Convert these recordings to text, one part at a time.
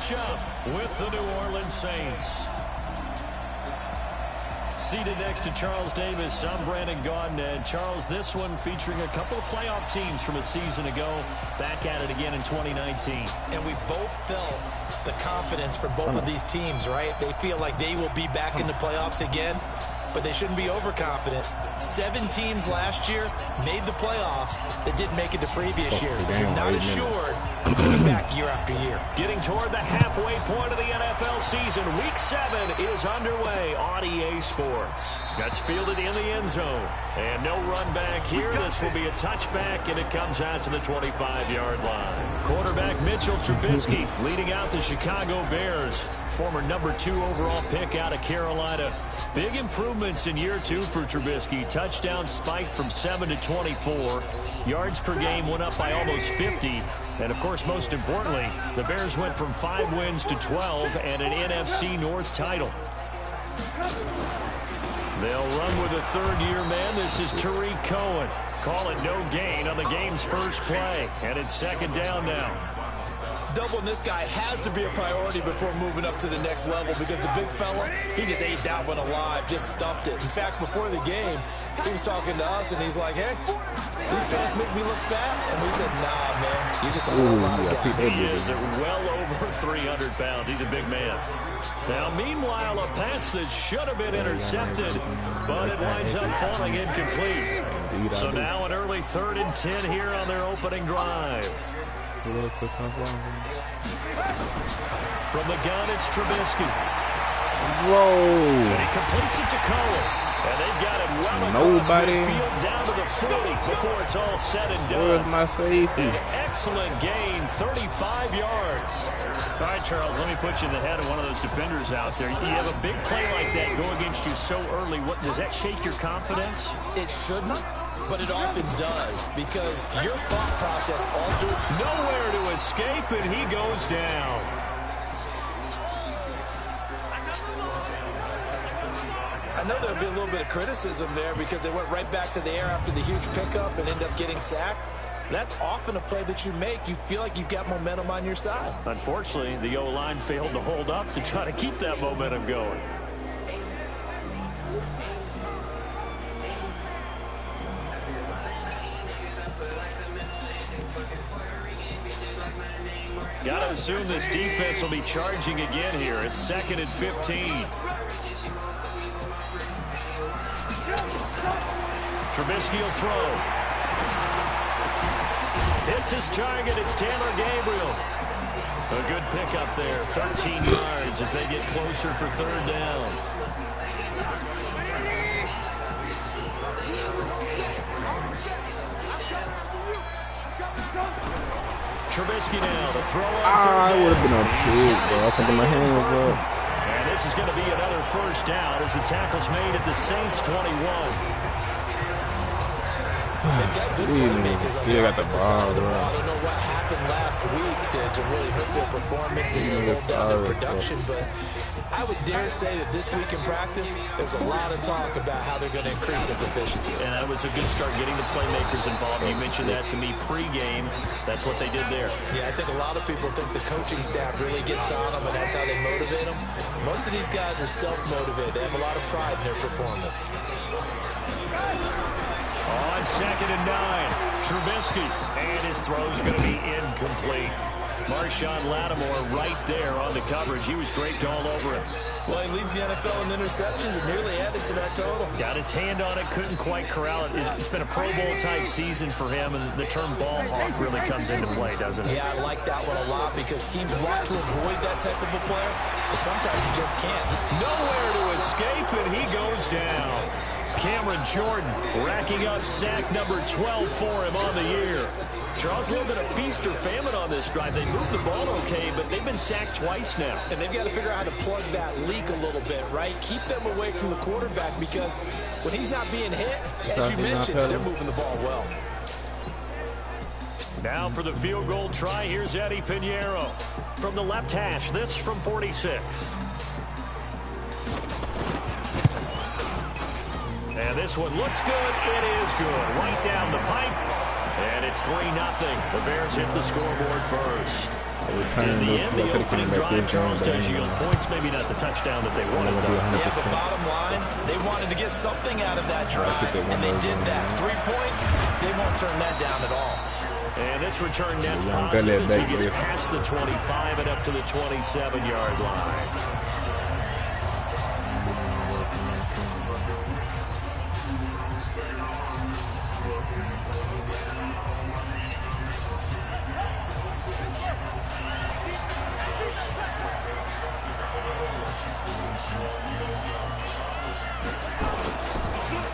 matchup with the New Orleans Saints. Seated next to Charles Davis, I'm Brandon Gaudin. And Charles, this one featuring a couple of playoff teams from a season ago, back at it again in 2019. And we both felt the confidence for both of these teams, right? They feel like they will be back in the playoffs again, but they shouldn't be overconfident. 7 teams last year made the playoffs that didn't make it the previous year. So you're not assured of going back year after year. Getting toward the halfway point of the NFL season, Week 7 is underway on EA Sports. That's fielded in the end zone. And no run back here. This will be a touchback, and it comes out to the 25-yard line. Quarterback Mitchell Trubisky leading out the Chicago Bears. Former number 2 overall pick out of Carolina. Big improvements in year 2 for Trubisky. Touchdown spiked from 7 to 24. Yards per game went up by almost 50. And, of course, most importantly, the Bears went from 5 wins to 12 and an NFC North title. They'll run with a third-year man. This is Tariq Cohen. Call it no gain on the game's first play. And it's second down now. Doubling this guy has to be a priority before moving up to the next level because the big fella, he just ate that one alive, just stuffed it. In fact, before the game, he was talking to us, and he's like, hey, these pants make me look fat. And we said, nah, man, you're just a whole lot of guy. He is well over 300 pounds. He's a big man. Now, meanwhile, a pass that should have been intercepted, but it winds up falling incomplete. So now an early 3rd and 10 here on their opening drive. From the gun, it's Trubisky. Whoa. And he completes it to Cohen. And they've got it well across midfield down to the 40 before it's all said and done. Where's my safety? An excellent gain, 35 yards. All right, Charles, let me put you in the head of one of those defenders out there. You have a big play like that go against you so early. What, does that shake your confidence? It shouldn't. But it often does, because your thought process altered. Nowhere to escape, and he goes down. I know there'll be a little bit of criticism there because they went right back to the air after the huge pickup and ended up getting sacked. That's often a play that you make. You feel like you've got momentum on your side. Unfortunately, the O-line failed to hold up to try to keep that momentum going. Got to assume this defense will be charging again here. It's 2nd and 15. Trubisky will throw. Hits his target. It's Taylor Gabriel. A good pickup there. 13 yards as they get closer for 3rd down. Trubisky now, the throw on 3rd down. I would have been a pig, bro. I think my hand was up. And this is going to be another 1st down as the tackle's made at the Saints 21. They've got good playmakers on the offensive side of the ball. I don't know what happened last week to really hurt their performance and hold down their production, but I would dare say that this week in practice, there's a lot of talk about how they're going to increase their efficiency. And that was a good start getting the playmakers involved. You mentioned that to me pregame. That's what they did there. Yeah, I think a lot of people think the coaching staff really gets on them, and that's how they motivate them. Most of these guys are self-motivated. They have a lot of pride in their performance. On 2nd and 9, Trubisky, and his throw's going to be incomplete. Marshawn Lattimore right there on the coverage. He was draped all over him. Well, he leads the NFL in interceptions and nearly added to that total. Got his hand on it, couldn't quite corral it. It's been a Pro Bowl-type season for him, and the term ball hawk really comes into play, doesn't it? Yeah, I like that one a lot because teams want to avoid that type of a player, but sometimes you just can't. Nowhere to escape, and he goes down. Cameron Jordan racking up sack number 12 for him on the year. Charles, a little bit of feast or famine on this drive. They moved the ball okay, but they've been sacked twice now. And they've got to figure out how to plug that leak a little bit, right? Keep them away from the quarterback because when he's not being hit, as you mentioned, they're moving the ball well. Now for the field goal try, here's Eddie Pinheiro. From the left hash, this from 46. And this one looks good. It is good. Right down the pipe. And it's 3-0. The Bears hit the scoreboard first. In the end, the opening drive, Charles does yield points. Maybe not the touchdown that they wanted, though. Yeah, but bottom line, they wanted to get something out of that drive, and they did that. 3 points, they won't turn that down at all. And this return net's positive as he gets past the 25 and up to the 27-yard line.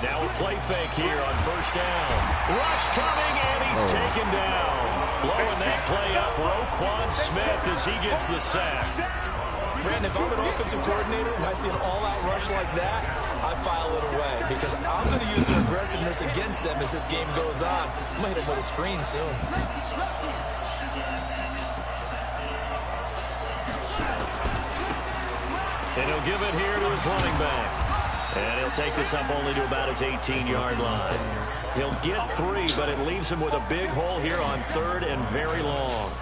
Now a play fake here on first down. Rush coming, and he's taken down. Blowing that play up, Roquan Smith as he gets the sack. Brandon, if I'm an offensive coordinator and I see an all-out rush like that, I file it away because I'm going to use their aggressiveness against them as this game goes on. I'm going to hit them with a screen soon. And he'll give it here to his running back. And he'll take this up only to about his 18-yard line. He'll get 3, but it leaves him with a big hole here on 3rd and very long.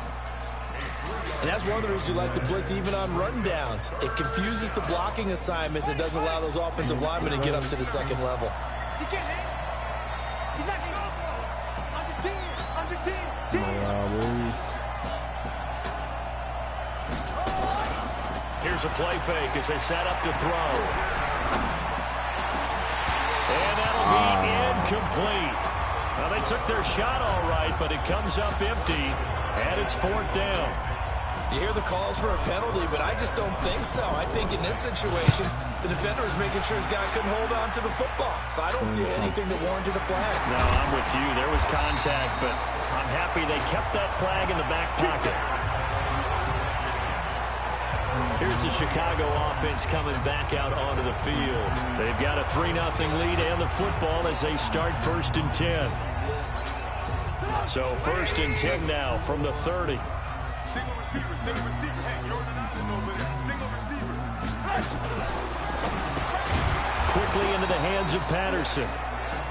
And that's one of the reasons you like to blitz even on run downs. It confuses the blocking assignments. It doesn't allow those offensive linemen to get up to the second level. Here's a play fake as they set up to throw. And that'll be incomplete. Well, they took their shot all right, but it comes up empty, and it's 4th down. You hear the calls for a penalty, but I just don't think so. I think in this situation, the defender is making sure his guy couldn't hold on to the football. So I don't see anything that warranted a flag. No, I'm with you. There was contact, but I'm happy they kept that flag in the back pocket. Here's the Chicago offense coming back out onto the field. They've got a 3-0 lead and the football as they start 1st and 10. So 1st and 10 now from the 30. Single receiver. Hey, yours is nothing over there. Single receiver. Quickly into the hands of Patterson.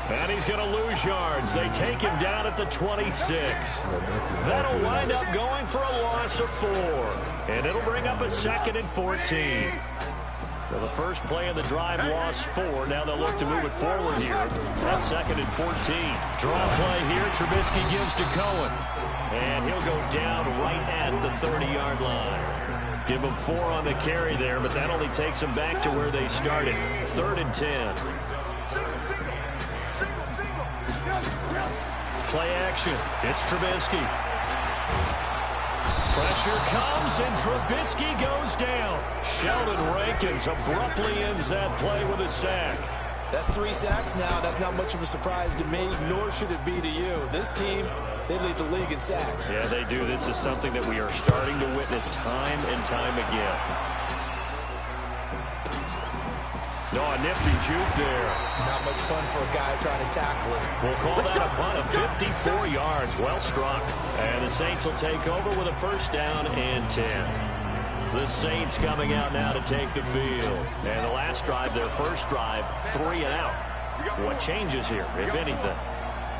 And he's going to lose yards. They take him down at the 26. That'll wind up going for a loss of 4. And it'll bring up a 2nd and 14. So the first play of the drive lost 4. Now they'll look to move it forward here. That's 2nd and 14. Draw play here. Trubisky gives to Cohen. And he'll go down right at the 30-yard line. Give them 4 on the carry there, but that only takes them back to where they started. 3rd and 10. Play action. It's Trubisky. Pressure comes, and Trubisky goes down. Sheldon Rankins abruptly ends that play with a sack. That's 3 sacks now. That's not much of a surprise to me, nor should it be to you. This team, they lead the league in sacks. Yeah, they do. This is something that we are starting to witness time and time again. No, a nifty juke there. Not much fun for a guy trying to tackle it. We'll call that a punt of 54 yards. Well struck. And the Saints will take over with a 1st down and 10. The Saints coming out now to take the field. And the last drive, their first drive, 3 and out. What changes here, if anything?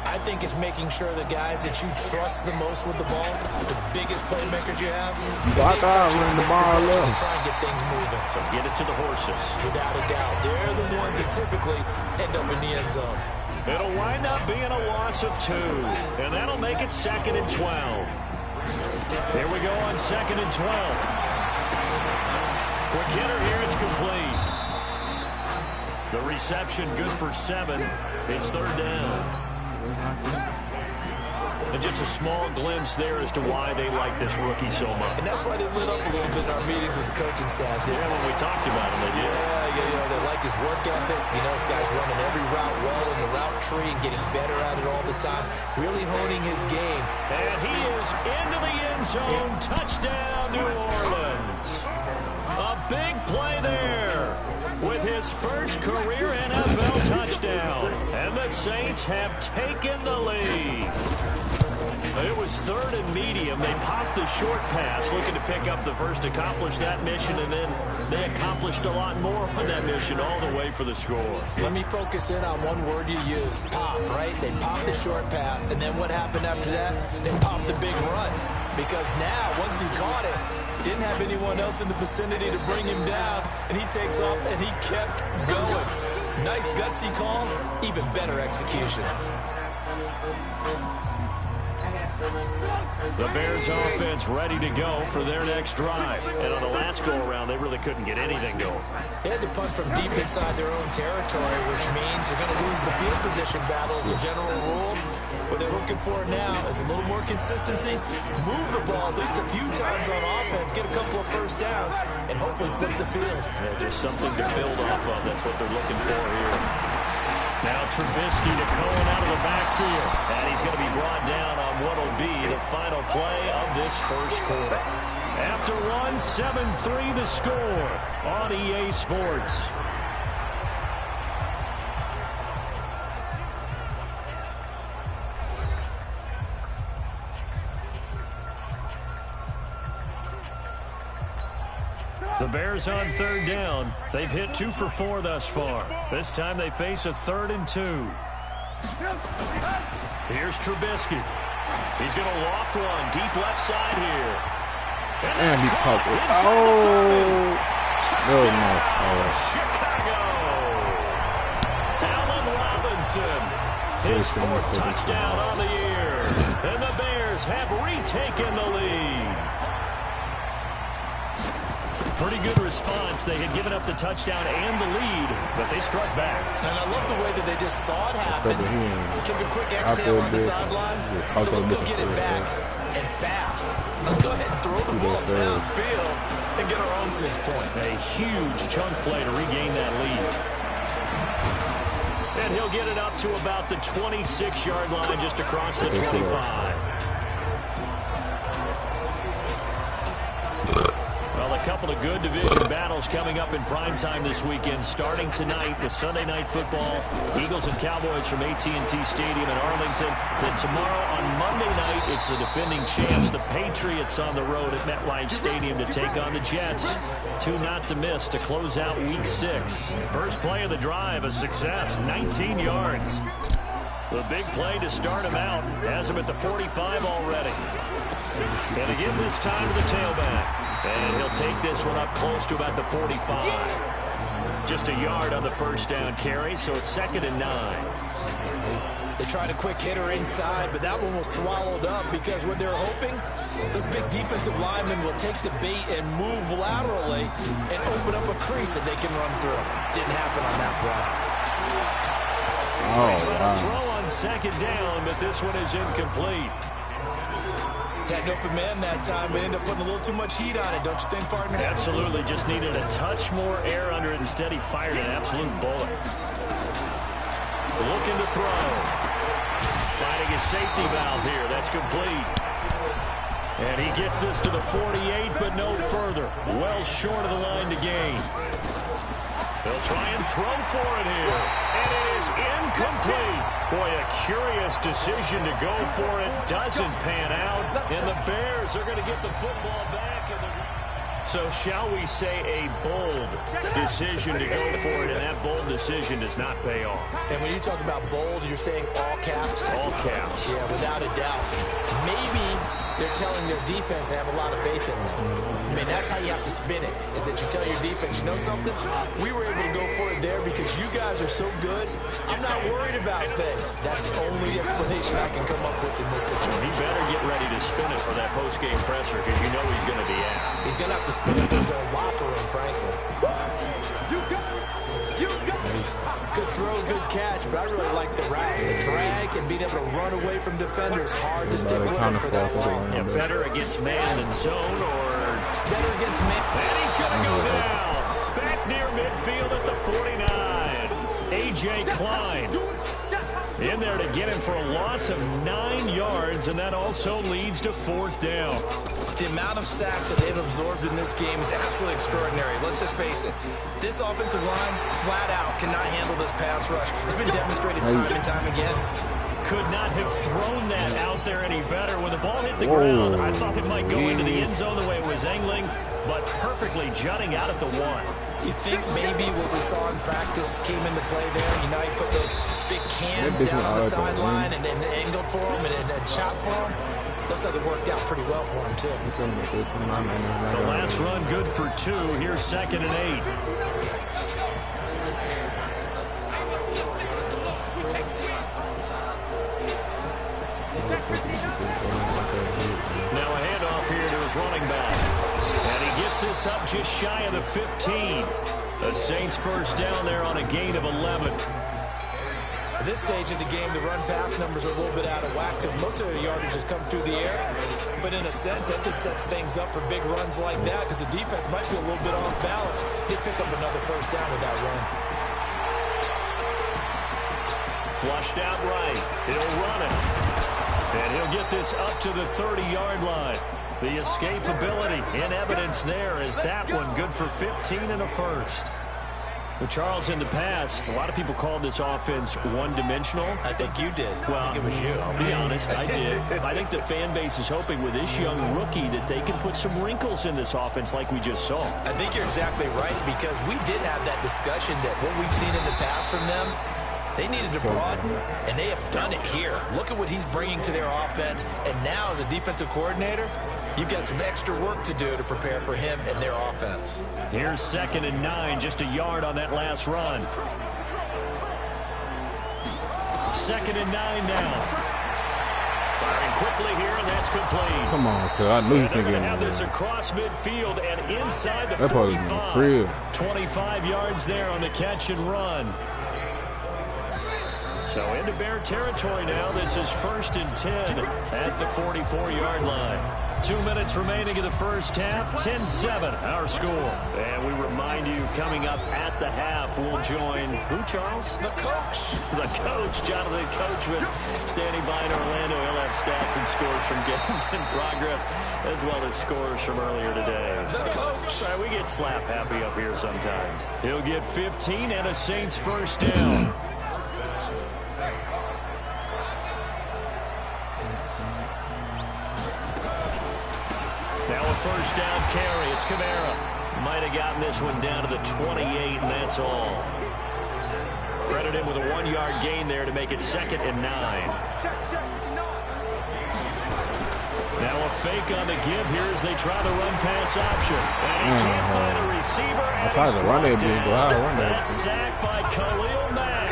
I think it's making sure the guys that you trust the most with the ball, the biggest playmakers you have, Block out, run the ball up. try and get things moving. So get it to the horses. Without a doubt, they're the ones that typically end up in the end zone. It'll wind up being a loss of 2, and that'll make it 2nd and 12. Here we go on 2nd and 12. Quick hitter here, it's complete. The reception good for 7. It's 3rd down. And just a small glimpse there as to why they like this rookie so much. And that's why they lit up a little bit in our meetings with the coaching staff. Yeah, when we talked about him, they did. Yeah, they like his work ethic. You know, this guy's running every route well in the route tree and getting better at it all the time. Really honing his game. And he is into the end zone. Touchdown, New Orleans. A big play there with his first career NFL touchdown. And the Saints have taken the lead. It was 3rd and medium. They popped the short pass, looking to pick up the first, accomplish that mission, and then they accomplished a lot more on that mission all the way for the score. Let me focus in on one word you used, pop, right? They popped the short pass, and then what happened after that? They popped the big run. because now, once he caught it, didn't have anyone else in the vicinity to bring him down, and he takes off, and he kept going. Nice gutsy call, even better execution. The Bears offense ready to go for their next drive. And on the last go-around, they really couldn't get anything going. They had to punt from deep inside their own territory, which means you're going to lose the field position battle as a general rule. What they're looking for now is a little more consistency, move the ball at least a few times on offense, get a couple of first downs, and hopefully flip the field. Yeah, just something to build off of. That's what they're looking for here. Now Trubisky to Cohen out of the backfield. And he's going to be brought down on what will be the final play of this first quarter. After one, 7-3 the score on EA Sports. The Bears on third down. They've hit 2 for 4 thus far. This time they face a 3rd and 2. Here's Trubisky. He's going to loft one deep left side here. And he caught it. Oh! No, no. Chicago. Allen Robinson. His 4th touchdown on the year. And the Bears have retaken the lead. Pretty good response. They had given up the touchdown and the lead, but they struck back. And I love the way that they just saw it happen. Took a quick exhale on the sidelines. So let's go get it back and fast. Let's go ahead and throw the ball downfield and get our own 6 points. A huge chunk play to regain that lead. And he'll get it up to about the 26-yard line just across the 25. Well, a couple of good division battles coming up in primetime this weekend, starting tonight with Sunday Night Football, Eagles and Cowboys from AT&T Stadium in Arlington. Then tomorrow on Monday night, it's the defending champs, the Patriots, on the road at MetLife Stadium to take on the Jets. 2 not to miss to close out Week 6. First play of the drive, a success, 19 yards. The big play to start him out has him at the 45 already. And again this time to the tailback. And he'll take this one up close to about the 45. Just a yard on the first down carry, so it's 2nd and 9. They tried a quick hitter inside, but that one was swallowed up because what they're hoping, those big defensive linemen will take the bait and move laterally and open up a crease that they can run through. Didn't happen on that play. Oh, wow. Throw on 2nd down, but this one is incomplete. Had an open man that time, but ended up putting a little too much heat on it, don't you think, partner? Absolutely. Just needed a touch more air under it. Instead, he fired an absolute bullet. Looking to throw. Finding his safety valve here. That's complete. And he gets this to the 48, but no further. Well short of the line to gain. They'll try and throw for it here. And it is incomplete. Boy, a curious decision to go for it. Doesn't pan out. And the Bears are going to get the football back. So shall we say a bold decision to go for it, and that bold decision does not pay off. And when you talk about bold, you're saying all caps? All caps. Yeah, without a doubt. Maybe they're telling their defense they have a lot of faith in them. I mean, that's how you have to spin it, is that you tell your defense, you know something? We were able to go for it there because you guys are so good. I'm not worried about things. That's the only explanation I can come up with in this situation. He better get ready to spin it for that post-game presser because you know he's going to be out. He's going to have to spin it in his own locker room, frankly. Good throw, good catch, but I really like the route. The drag and being able to run away from defenders, hard to stick with him for that long. Yeah, better against man than zone, or better against man. And he's going to go down. Back near midfield at the 49. A.J. Klein in there to get him for a loss of 9 yards, and that also leads to 4th down. The amount of sacks that they've absorbed in this game is absolutely extraordinary. Let's just face it. This offensive line, flat out, cannot handle this pass rush. It's been demonstrated time and time again. Could not have thrown that out there any better. When the ball hit the ground, I thought it might go into the end zone the way it was angling, but perfectly jutting out at the 1. You think maybe what we saw in practice came into play there? You know, you put those big cans down on the sideline and then angled for them and shot for them? Looks like it worked out pretty well for him, too. The last run good for 2. Here's 2nd and 8. Now a handoff here to his running back. And he gets this up just shy of the 15. The Saints first down there on a gain of 11. At this stage of the game, the run-pass numbers are a little bit out of whack because most of the yardage has come through the air. But in a sense, that just sets things up for big runs like that because the defense might be a little bit off balance. He'll pick up another first down with that run. Flushed out right. He'll run it. And he'll get this up to the 30-yard line. The escapability in evidence there is that one good for 15 and a first. Well, Charles, in the past, a lot of people called this offense one-dimensional. I think you did. Well, I think it was you. I'll be honest, I did. I think the fan base is hoping with this young rookie that they can put some wrinkles in this offense like we just saw. I think you're exactly right because we did have that discussion that what we've seen in the past from them, they needed to broaden, and they have done it here. Look at what he's bringing to their offense, and now as a defensive coordinator, you've got some extra work to do to prepare for him and their offense. Here's 2nd and 9, just a yard on that last run. 2nd and 9 now. Firing quickly here, and that's complete. Come on, cuz. I knew you And they're could going to get have in this there. across midfield and inside the That probably was in the crib. 25 yards there on the catch and run. So into Bear territory now. This is 1st and 10 at the 44-yard line. 2 minutes remaining in the first half. 10-7 our score. And we remind you, coming up at the half, we'll join who, Charles? The coach. The coach, Jonathan Coachman, standing by in Orlando. He'll have stats and scores from games in progress, as well as scores from earlier today. The coach. All right, we get slap happy up here sometimes. He'll get 15 and a Saints first down. Now a first down carry. It's Kamara. Might have gotten this one down to the 28, and that's all. Credit him with a 1-yard gain there to make it 2nd and 9. Now a fake on the give here as they try the run-pass option. And he can't find a receiver. I tried to run that big, but I run that. That's sacked by Khalil Mack.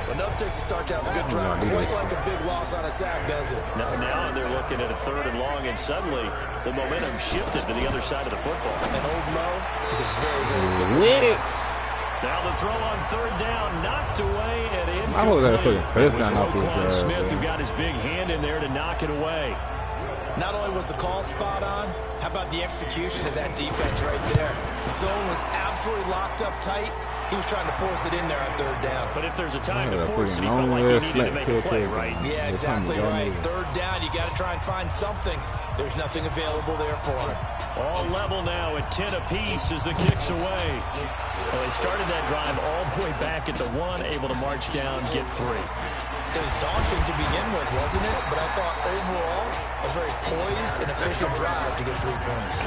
Enough takes to start to have a good drive. Quite like a big loss on a sack, does it? Now they're looking at a 3rd and long, and suddenly the momentum shifted to the other side of the football. And Old Mo is a very, very good Now the throw on 3rd down, knocked away and incomplete. I was at a fucking touchdown off this Roquan drive, Smith, man. who got his big hand in there to knock it away. Not only was the call spot on, how about the execution of that defense right there? The zone was absolutely locked up tight. He was trying to force it in there on 3rd down. But if there's a time to Yeah, force it, he long felt like he ass needed to slant make till a play, tail. right? Yeah, exactly right. 3rd down, you got to try and find something. There's nothing available there for him. All level now at 10 apiece as the kick's away. Well, they started that drive all the way back at the 1, able to march down, get 3. It was daunting to begin with, wasn't it? But I thought overall, a very poised and efficient drive to get 3 points.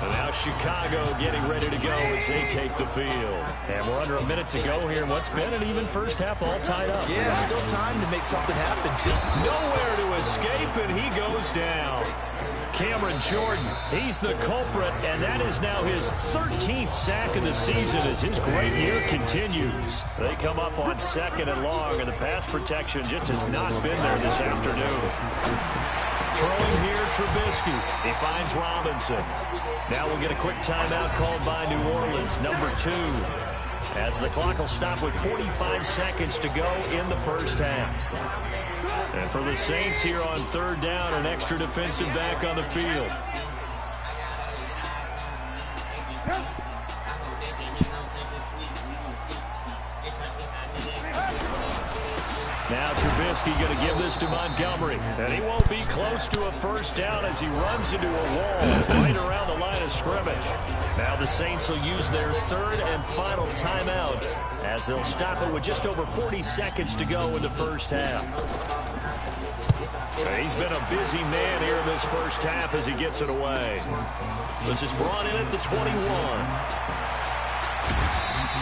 And now Chicago getting ready to go as they take the field. And we're under a minute to go here in what's been an even first half, all tied up. Yeah, still time to make something happen, too. Nowhere to escape, and he goes down. Cameron Jordan, he's the culprit, and that is now his 13th sack of the season as his great year continues. They come up on 2nd and long, and the pass protection just has not been there this afternoon. Throwing here, Trubisky. He finds Robinson. Now we'll get a quick timeout called by New Orleans, number 2. As the clock will stop with 45 seconds to go in the first half. And for the Saints here on 3rd down, an extra defensive back on the field. Now Trubisky going to give this to Montgomery. And he won't be close to a first down as he runs into a wall right around the line of scrimmage. Now the Saints will use their 3rd and final timeout as they'll stop it with just over 40 seconds to go in the first half. He's been a busy man here in this first half as he gets it away. This is brought in at the 21.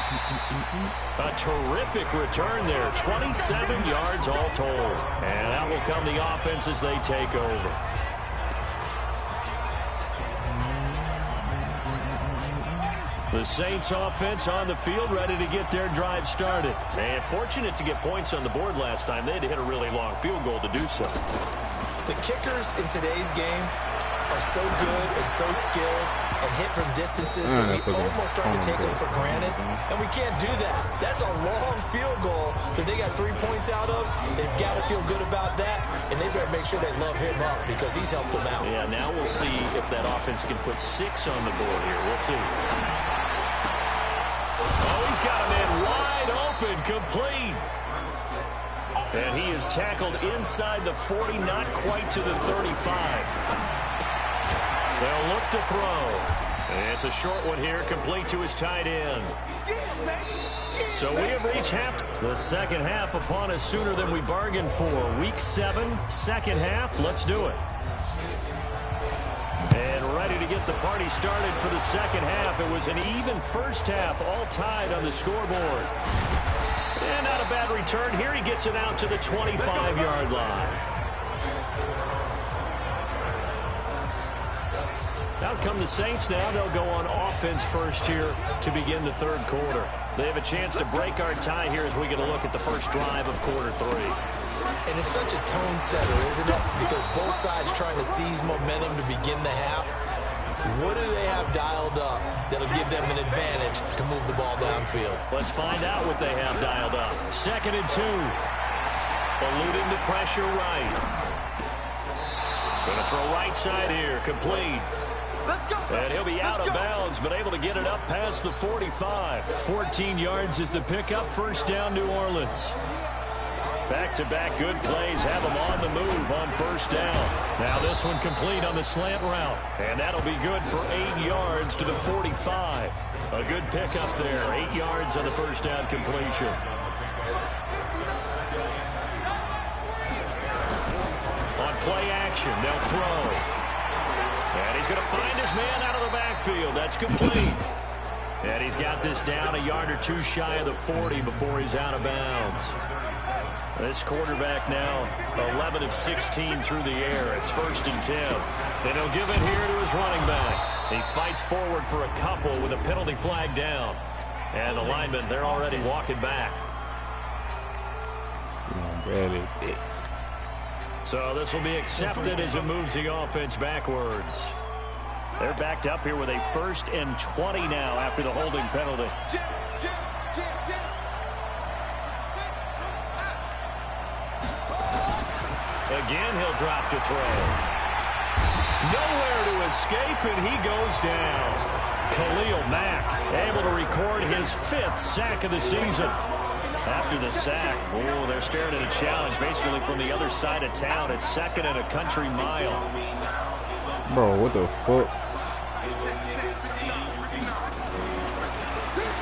A terrific return there. 27 yards all told. And that will come the offense as they take over. The Saints offense on the field, ready to get their drive started. And fortunate to get points on the board last time. They had to hit a really long field goal to do so. The kickers in today's game are so good and so skilled and hit from distances that we almost start to take them for granted. And we can't do that. That's a long field goal that they got 3 points out of. They've got to feel good about that, and they better make sure they love him up because he's helped them out. Yeah, now we'll see if that offense can put 6 on the board here. We'll see. Oh, he's got him in wide open, complete. And he is tackled inside the 40, not quite to the 35. They'll look to throw. And it's a short one here, complete to his tight end. So we have reached the second half upon us sooner than we bargained for. Week 7, second half. Let's do it. And ready to get the party started for the second half. It was an even first half, all tied on the scoreboard. And not a bad return. Here he gets it out to the 25-yard line. Out come the Saints now. They'll go on offense first here to begin the third quarter. They have a chance to break our tie here as we get a look at the first drive of quarter 3. And it's such a tone setter, isn't it? Because both sides trying to seize momentum to begin the half. What do they have dialed up that'll give them an advantage to move the ball downfield? Let's find out what they have dialed up. 2nd and 2. Eluding the pressure right. Going to throw right side here. Complete. And he'll be out of bounds, but able to get it up past the 45. 14 yards is the pickup. First down, New Orleans. Back-to-back good plays have them on the move on first down. Now this one complete on the slant route. And that'll be good for 8 yards to the 45. A good pickup there. 8 yards on the first down completion. On play action, they'll throw. And he's going to find his man out of the backfield. That's complete. And he's got this down a yard or 2 shy of the 40 before he's out of bounds. This quarterback now 11 of 16 through the air. It's 1st and 10. Then he'll give it here to his running back. He fights forward for a couple with a penalty flag down. And the linemen, they're already walking back. So this will be accepted as it moves the offense backwards. They're backed up here with a 1st and 20 now after the holding penalty. Again, he'll drop to throw. Nowhere to escape, and he goes down. Khalil Mack able to record his 5th sack of the season. After the sack, oh, they're staring at a challenge basically from the other side of town. It's 2nd and a country mile. Bro, what the fuck?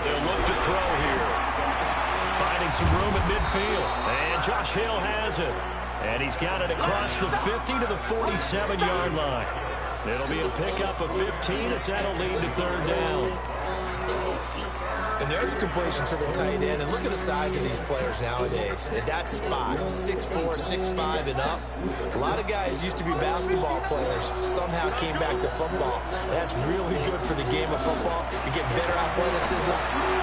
They'll look to throw here. Finding some room at midfield. And Josh Hill has it. And he's got it across the 50 to the 47-yard line. It'll be a pickup of 15 as that'll lead to 3rd down. And there's a completion to the tight end. And look at the size of these players nowadays. At that spot, 6'4", 6'5", and up. A lot of guys used to be basketball players. Somehow came back to football. That's really good for the game of football. You get better athleticism,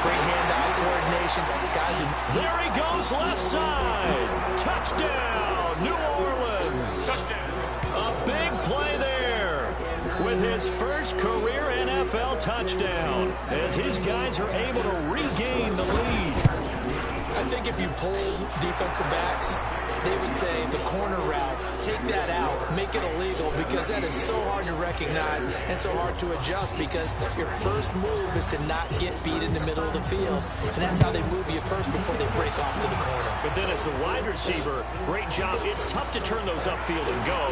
great hand-eye coordination. Guys, there he goes, left side. Touchdown, New Orleans. A big play there with his first career NFL touchdown as his guys are able to regain the lead. I think if you polled defensive backs, they would say the corner route, take that out, make it illegal, because that is so hard to recognize and so hard to adjust, because your first move is to not get beat in the middle of the field, and that's how they move you first before they break off to the corner. But then as a wide receiver, great job. It's tough to turn those upfield and go,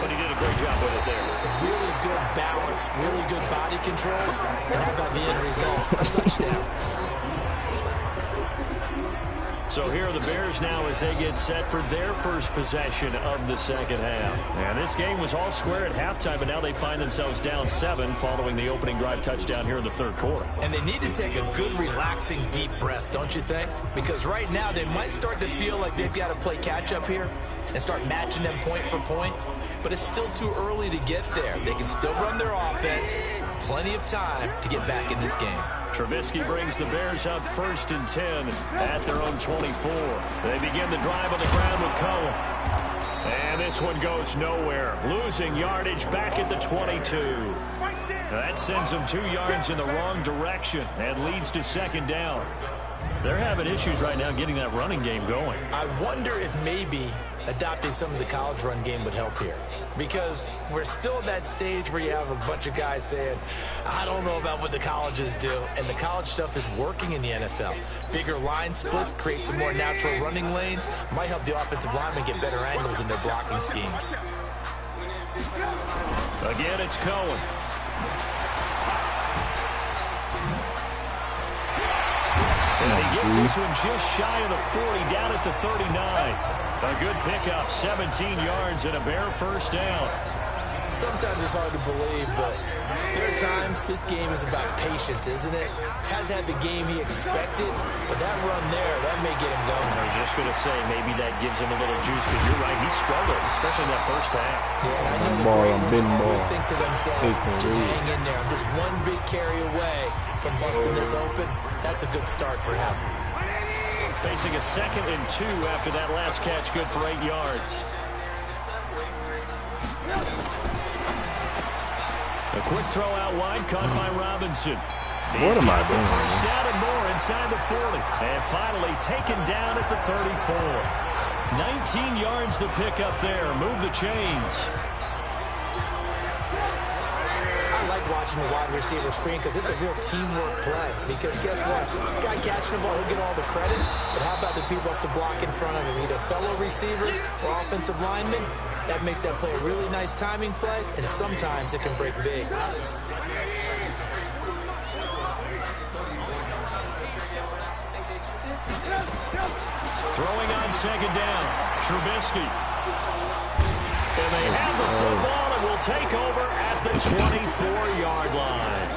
but he did a great job with it there. Really good balance, really good body control, and how about the end result? A touchdown. So here are the Bears now as they get set for their first possession of the second half. And this game was all square at halftime, but now they find themselves down 7 following the opening drive touchdown here in the third quarter. And they need to take a good, relaxing, deep breath, don't you think? Because right now they might start to feel like they've got to play catch-up here and start matching them point for point. But it's still too early to get there. They can still run their offense. Plenty of time to get back in this game. Trubisky brings the Bears up 1st and 10 at their own 24. They begin the drive on the ground with Cohen. And this one goes nowhere. Losing yardage back at the 22. That sends them 2 yards in the wrong direction and leads to second down. They're having issues right now getting that running game going. I wonder if maybe adopting some of the college run game would help here. Because we're still at that stage where you have a bunch of guys saying, I don't know about what the colleges do. And the college stuff is working in the NFL. Bigger line splits, create some more natural running lanes. Might help the offensive linemen get better angles in their blocking schemes. Again, it's Cohen. And he gets this one just shy of the 40, down at the 39. A good pickup, 17 yards and a Bear first down. Sometimes it's hard to believe, but there are times this game is about patience, isn't it? Has had the game he expected, but that run there, that may get him going. I was just going to say, maybe that gives him a little juice, because you're right, he struggled, especially in that first half. Yeah, I know the great ones always think to themselves, just hang in there. I'm just one big carry away from busting this open. That's a good start for him. Facing a 2nd and 2 after that last catch, good for 8 yards. A quick throw out wide, caught by Robinson. What am I doing? First down and more inside the 40. And finally taken down at the 34. 19 yards the pickup there. Move the chains. I like watching the wide receiver screen because it's a real teamwork play. Because guess what? The guy catching the ball, he'll get all the credit. But how about the people up to block in front of him? Either fellow receivers or offensive linemen. That makes that play a really nice timing play, and sometimes it can break big. Throwing on second down, Trubisky. And they have the football and will take over at the 24-yard line.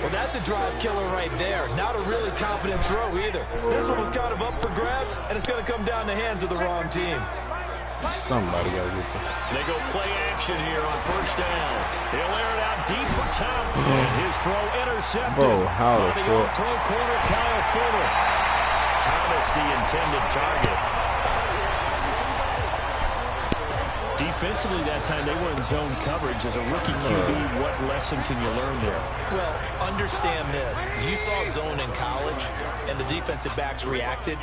Well, that's a drive killer right there. Not a really confident throw either. This one was kind of up for grabs, and it's going to come down the hands of the wrong team. Somebody got to get this. They go play action here on first down. He'll air it out deep for Thomas. And his throw intercepted. Bro, how the by the fuck? All-Pro corner, Kyle Fuller. Thomas, the intended target. Defensively that time, they were in zone coverage. As a rookie QB, what lesson can you learn there? Well, understand this. You saw zone in college, and the defensive backs reacted,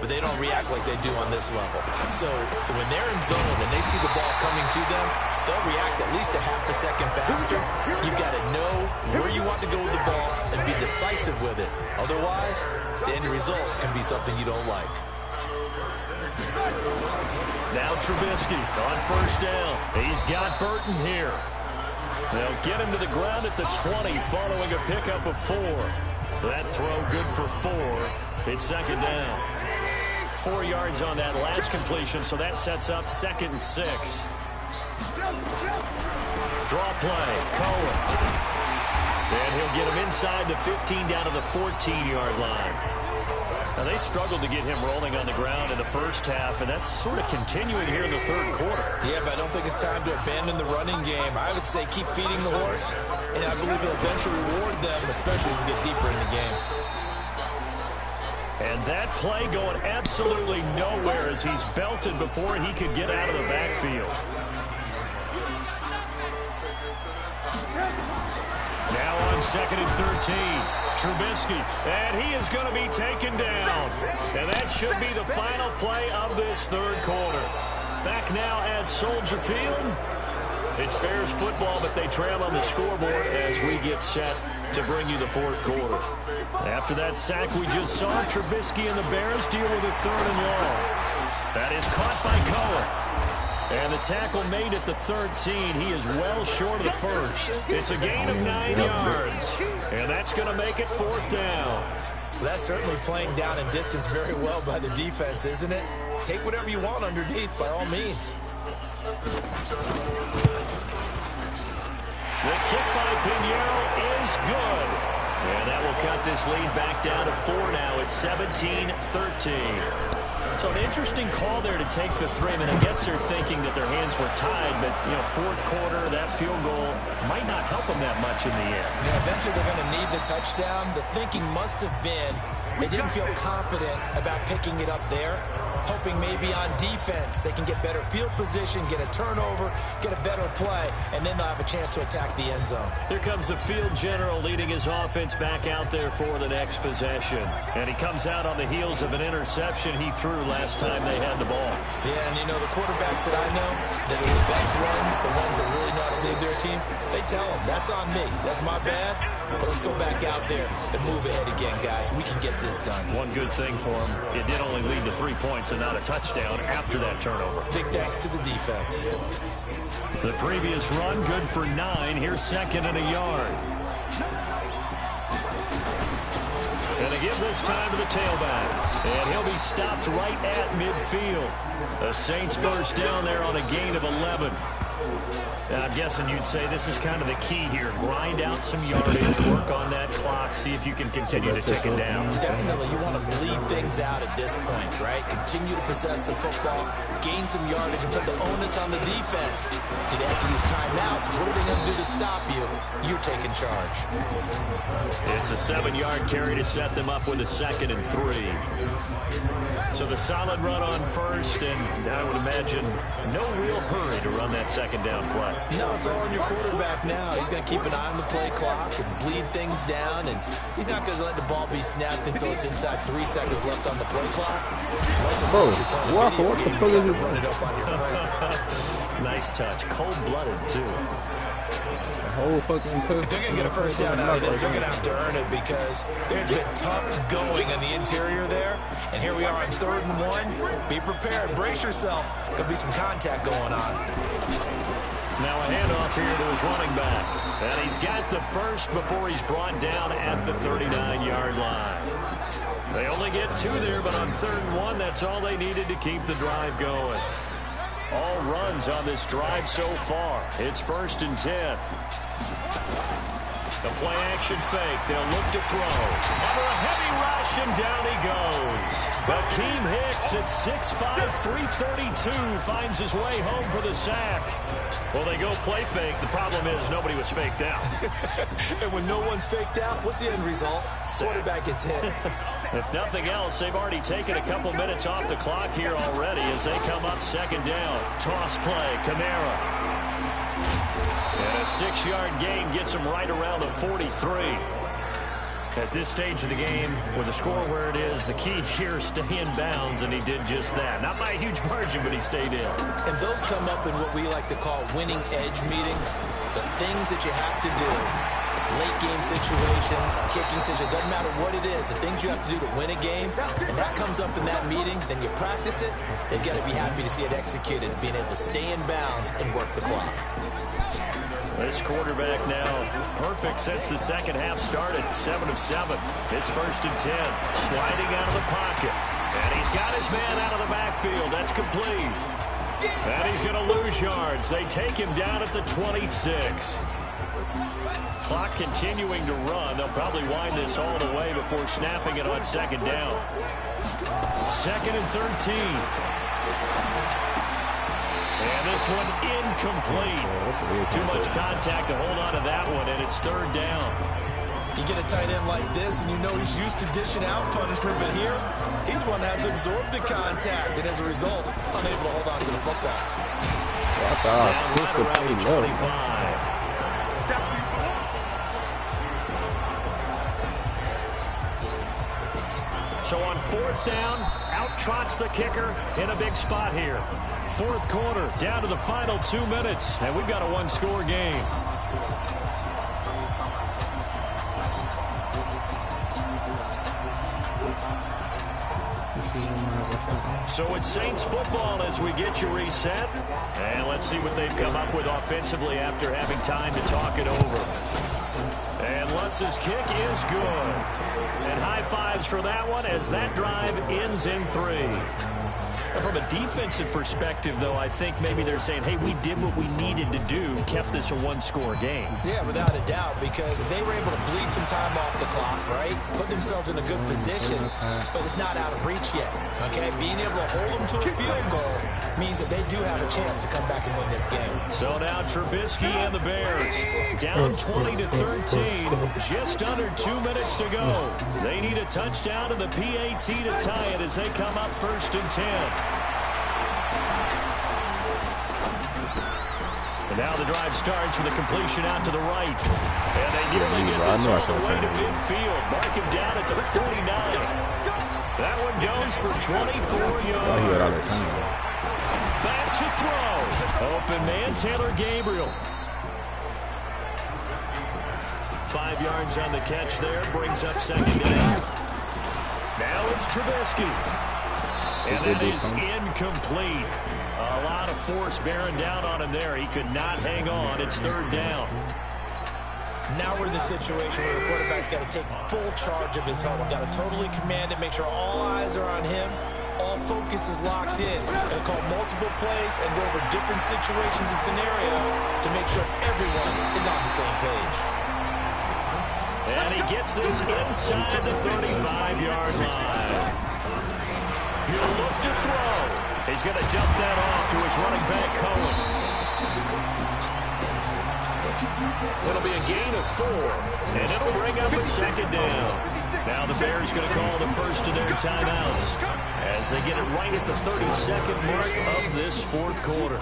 but they don't react like they do on this level. So when they're in zone and they see the ball coming to them, they'll react at least a half a second faster. You've got to know where you want to go with the ball and be decisive with it. Otherwise, the end result can be something you don't like. Now Trubisky on first down. He's got Burton here. They'll get him to the ground at the 20 following a pickup of 4. That throw good for 4. It's second down. 4 yards on that last completion, so that sets up 2nd and 6. Draw play, Cohen. And he'll get him inside the 15 down to the 14-yard line. Now, they struggled to get him rolling on the ground in the first half, and that's sort of continuing here in the third quarter. Yeah, but I don't think it's time to abandon the running game. I would say keep feeding the horse, and I believe he'll eventually reward them, especially as we get deeper in the game. And that play going absolutely nowhere as he's belted before he could get out of the backfield. Now on 2nd and 13. Trubisky, and he is going to be taken down. And that should be the final play of this third quarter. Back now at Soldier Field. It's Bears football, but they trail on the scoreboard as we get set to bring you the fourth quarter. After that sack we just saw, Trubisky and the Bears deal with a 3rd and long. That is caught by Cohen. And the tackle made at the 13. He is well short of the first. It's a gain of 9 yards. And that's going to make it 4th down. Well, that's certainly playing down and distance very well by the defense, isn't it? Take whatever you want underneath, by all means. The kick by Pinheiro is good. And that will cut this lead back down to 4 now. It's 17-13. So an interesting call there to take the 3. I mean, I guess they're thinking that their hands were tied, but, you know, fourth quarter, that field goal might not help them that much in the end. Yeah, eventually they're going to need the touchdown. The thinking must have been they didn't feel confident about picking it up there, hoping maybe on defense they can get better field position, get a turnover, get a better play, and then they'll have a chance to attack the end zone. Here comes the field general leading his offense back out there for the next possession. And he comes out on the heels of an interception he threw last time they had the ball. Yeah, and you know, the quarterbacks that I know that are the best ones, the ones that really know how to lead their team, they tell them, that's on me. That's my bad. But let's go back out there and move ahead again, guys. We can get this done. One good thing for him, it did only lead to 3 points and not a touchdown after that turnover. Big thanks to the defense. The previous run, good for 9. Here's 2nd and a yard. And they give this time to the tailback. And he'll be stopped right at midfield. The Saints first down there on a gain of 11. I'm guessing you'd say this is kind of the key here. Grind out some yardage, work on that clock, see if you can continue to tick it down. Definitely, you want to bleed things out at this point, right? Continue to possess the football, gain some yardage, and put the onus on the defense. Do they have to use timeouts? What are they going to do to stop you? You're taking charge. It's a 7-yard carry to set them up with a 2nd and 3. So the solid run on first, and I would imagine no real hurry to run that 2nd down play. No, it's all on your quarterback now. He's going to keep an eye on the play clock and bleed things down, and he's not going to let the ball be snapped until it's inside 3 seconds left on the play clock. Bro, Walker, what the fuck is it? Run it up on your friend. Nice touch. Cold-blooded, too. Whole fucking If they're going to get a first down out of this, they're going to have to earn it because there's been tough going on the interior there. And here we are on 3rd and 1. Be prepared. Brace yourself. Could be some contact going on. Now a handoff here to his running back. And he's got the first before he's brought down at the 39-yard line. They only get 2 there, but on 3rd and 1, that's all they needed to keep the drive going. All runs on this drive so far. It's 1st and 10. The play action fake. They'll look to throw. Under a heavy rush, and down he goes. Akeem Hicks at 6'5", 332 finds his way home for the sack. Well, they go play fake. The problem is nobody was faked out. And when no one's faked out, what's the end result? Quarterback gets hit. If nothing else, they've already taken a couple minutes off the clock here already as they come up 2nd down. Toss play, Kamara. And a 6-yard gain gets him right around the 43. At this stage of the game, with the score where it is, the key here is stay in bounds, and he did just that. Not by a huge margin, but he stayed in. And those come up in what we like to call winning edge meetings. The things that you have to do. Late game situations, kicking situations, doesn't matter what it is, the things you have to do to win a game, and that comes up in that meeting, then you practice it, they've got to be happy to see it executed, being able to stay in bounds and work the clock. This quarterback now perfect since the 2nd half started, 7 of 7. It's 1st and 10, sliding out of the pocket, and he's got his man out of the backfield. That's complete. And he's going to lose yards. They take him down at the 26. Clock continuing to run. They'll probably wind this all the way before snapping it on 2nd down. 2nd and 13. And this one incomplete. Too much contact to hold on to that one, and it's 3rd down. You get a tight end like this, and you know he's used to dishing out punishment, but here, he's one that has to absorb the contact, and as a result, unable to hold on to the football. Down right around the 25. So on 4th down, out trots the kicker in a big spot here. 4th quarter, down to the final 2 minutes, and we've got a 1-score game. So it's Saints football as we get you reset. And let's see what they've come up with offensively after having time to talk it over. And Lutz's kick is good. And high fives for that one as that drive ends in 3. From a defensive perspective, though, I think maybe they're saying, hey, we did what we needed to do, kept this a one-score game. Yeah, without a doubt, because they were able to bleed some time off the clock, right? Put themselves in a good position, but it's not out of reach yet, okay? Being able to hold them to a field goal means that they do have a chance to come back and win this game. So now Trubisky and the Bears down 20-13, just under 2 minutes to go. They need a touchdown and the PAT to tie it as they come up 1st and 10. And now the drive starts with a completion out to the right. And they nearly get this all the way to midfield. Mark him down at the 49. That one goes for 24 yards. Back to throw. Open man, Taylor Gabriel. 5 yards on the catch there. Brings up 2nd down. Now it's Trubisky. And that is incomplete. A lot of force bearing down on him there. He could not hang on. It's 3rd down. Now we're in the situation where the quarterback's got to take full charge of his home. Got to totally command it, make sure all eyes are on him. All focus is locked in. Going to call multiple plays and go over different situations and scenarios to make sure everyone is on the same page. And he gets this inside the 35-yard line. He'll look to throw. He's going to dump that off to his running back, Cohen. It'll be a gain of 4, and it'll bring up a 2nd down. Now the Bears going to call the first of their timeouts as they get it right at the 32nd mark of this 4th quarter.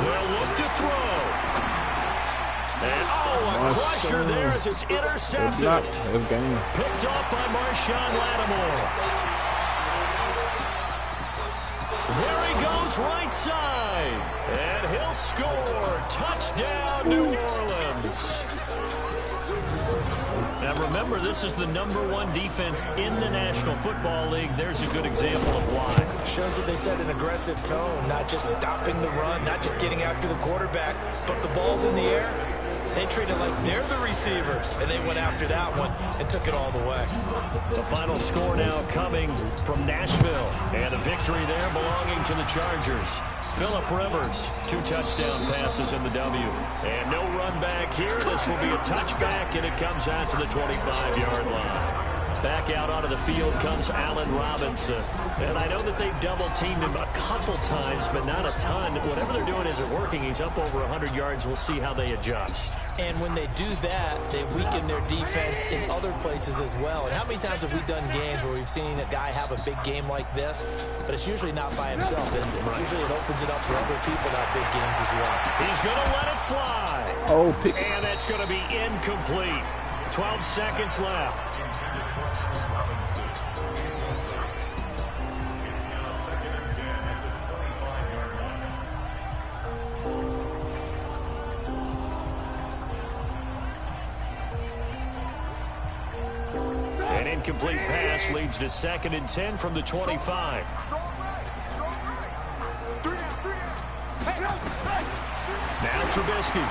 They'll look to throw. And, a crusher there as it's intercepted. Picked off by Marshawn Lattimore. There he goes right side. And he'll score. Touchdown, New Orleans. Now remember, this is the #1 defense in the National Football League. There's a good example of why. Shows that they set an aggressive tone, not just stopping the run, not just getting after the quarterback, but the ball's in the air. They treat it like they're the receivers, and they went after that one and took it all the way. The final score now coming from Nashville, and a victory there belonging to the Chargers. Phillip Rivers, 2 touchdown passes in the W. And no run back here. This will be a touchback, and it comes out to the 25-yard line. Back out onto the field comes Allen Robinson. And I know that they've double-teamed him a couple times, but not a ton. Whatever they're doing isn't working. He's up over 100 yards. We'll see how they adjust. And when they do that, they weaken their defense in other places as well. And how many times have we done games where we've seen a guy have a big game like this, but it's usually not by himself, is it? Right. Usually it opens it up for other people to have big games as well. He's going to let it fly. And it's going to be incomplete. 12 seconds left. An incomplete pass leads to 2nd and 10 from the 25. Now Trubisky.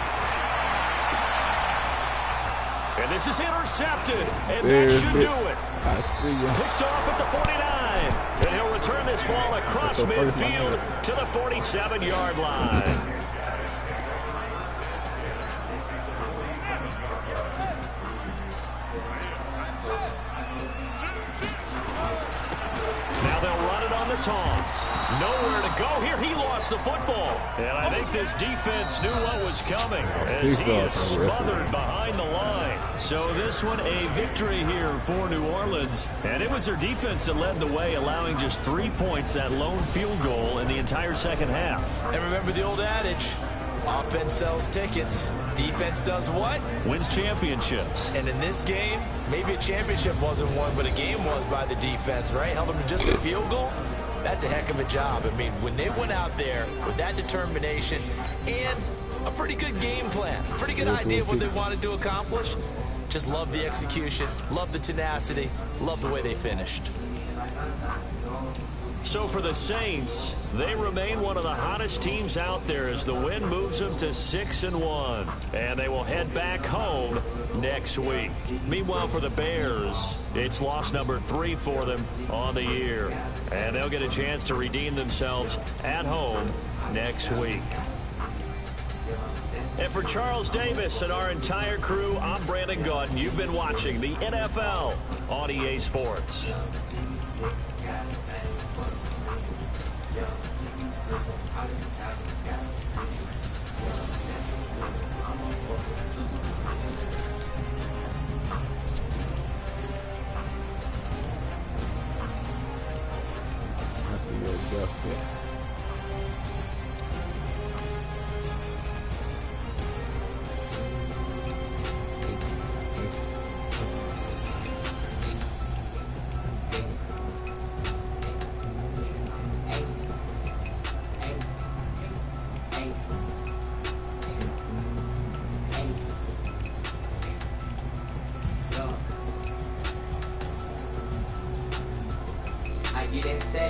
And this is intercepted. And that should do it. I see you. Picked off at the 49. And he'll return this ball across midfield to the 47-yard line. Now they'll run it on the toss. Nowhere to go here. He lost the football. And I think this defense knew what was coming as he is smothered behind the line. So this one a victory here for New Orleans. And it was their defense that led the way, allowing just 3 points, that lone field goal in the entire second half. And remember the old adage, offense sells tickets. Defense does what? Wins championships. And in this game, maybe a championship wasn't won, but a game was by the defense, right? Held them to just a field goal. That's a heck of a job. I mean, when they went out there with that determination and a pretty good game plan, pretty good idea of what they wanted to accomplish, just love the execution, love the tenacity, love the way they finished. So for the Saints, they remain one of the hottest teams out there as the win moves them to 6-1. And they will head back home next week. Meanwhile, for the Bears, it's loss number 3 for them on the year. And they'll get a chance to redeem themselves at home next week. And for Charles Davis and our entire crew, I'm Brandon Gaudin. You've been watching the NFL on EA Sports. I get that set.